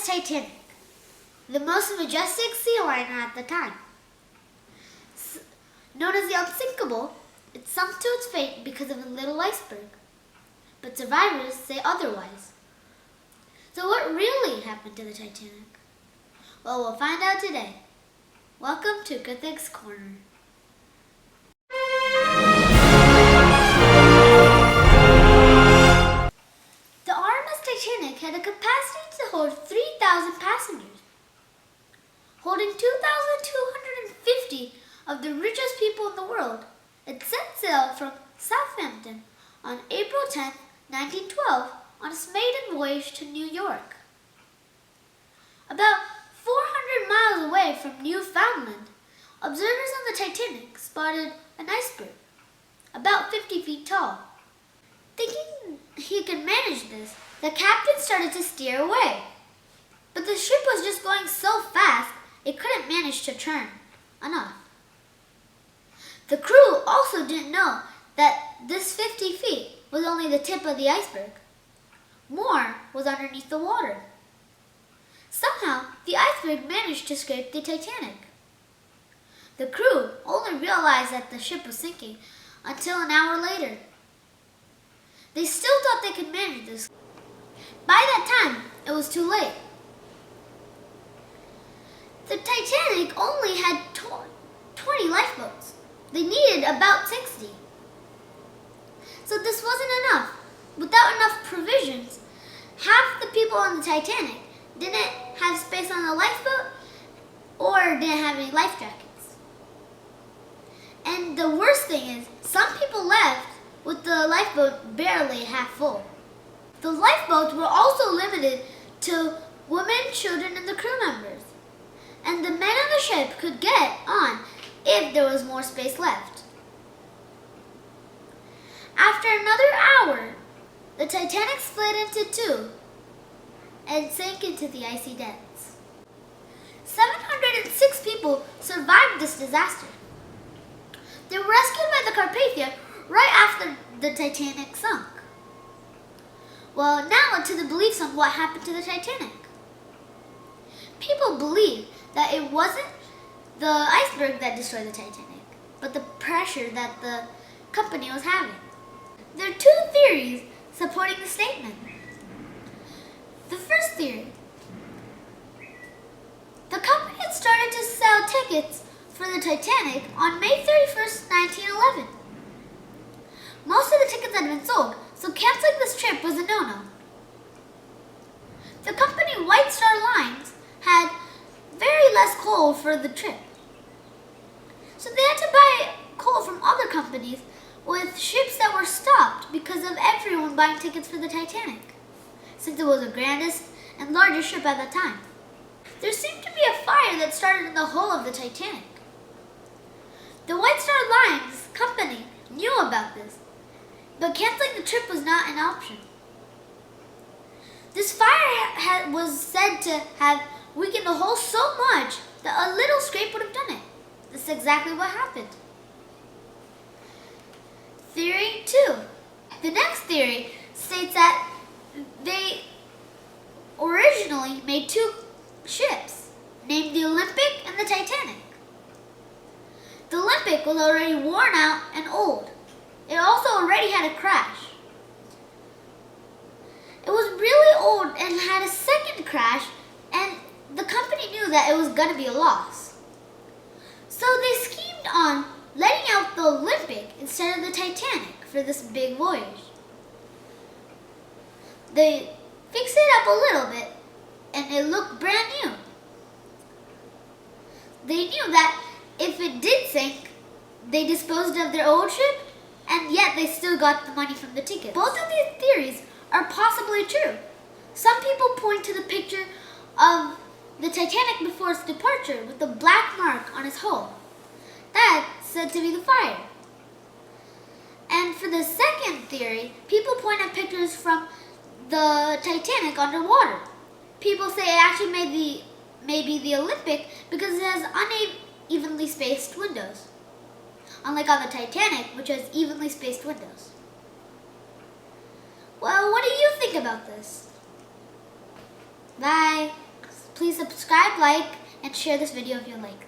Titanic, the most majestic sea liner at the time. Known as the Unsinkable, it sunk to its fate because of a little iceberg. But survivors say otherwise. So what really happened to the Titanic? Well, we'll find out today. Welcome to Krithik's Corner. The RMS Titanic had a capacity to hold 3,000 passengers, holding 2,250 of the richest people in the world. It set sail from Southampton on April 10, 1912, on its maiden voyage to New York. About 400 miles away from Newfoundland, observers on the Titanic spotted an iceberg, about 50 feet tall. Thinking he could manage this, the captain started to steer away. But the ship was just going so fast, it couldn't manage to turn enough. The crew also didn't know that this 50 feet was only the tip of the iceberg. More was underneath the water. Somehow, the iceberg managed to scrape the Titanic. The crew only realized that the ship was sinking until an hour later. They still thought they could manage this. By that time, it was too late. The Titanic only had 20 lifeboats. They needed about 60. So this wasn't enough. Without enough provisions, half the people on the Titanic didn't have space on the lifeboat or didn't have any life jackets. And the worst thing is, some people left with the lifeboat barely half full. The lifeboats were also limited to women, children, and the crew members. And the men on the ship could get on if there was more space left. After another hour, the Titanic split into two and sank into the icy depths. 706 people survived this disaster. They were rescued by the Carpathia right after the Titanic sunk. Well, now to the beliefs on what happened to the Titanic. People believe that it wasn't the iceberg that destroyed the Titanic, but the pressure that the company was having. There are two theories supporting the statement. The first theory: the company had started to sell tickets for the Titanic on May 31st, 1911. Most of the tickets had been sold, so canceling this trip was a no-no. The company White Star Lines had very less coal for the trip, so they had to buy coal from other companies with ships that were stopped because of everyone buying tickets for the Titanic, since it was the grandest and largest ship at the time. There seemed to be a fire that started in the hull of the Titanic. The White Star Lines company knew about this, but canceling the trip was not an option. This fire was said to have weakened the hull so much that a little scrape would have done it. This is exactly what happened. Theory 2. The next theory states that they originally made two ships, named the Olympic and the Titanic. The Olympic was already worn out and old. It also already had a crash. It was really old and had a second crash, and the company knew that it was going to be a loss. So they schemed on letting out the Olympic instead of the Titanic for this big voyage. They fixed it up a little bit, and it looked brand new. They knew that if it did sink, they disposed of their old ship, and yet they still got the money from the ticket. Both of these theories are possibly true. Some people point to the picture of the Titanic before its departure with a black mark on its hull. That's said to be the fire. And for the second theory, people point at pictures from the Titanic underwater. People say it actually may be the Olympic because it has unevenly spaced windows, unlike on the Titanic, which has evenly spaced windows. Well, what do you think about this? Bye. Please subscribe, like, and share this video if you like.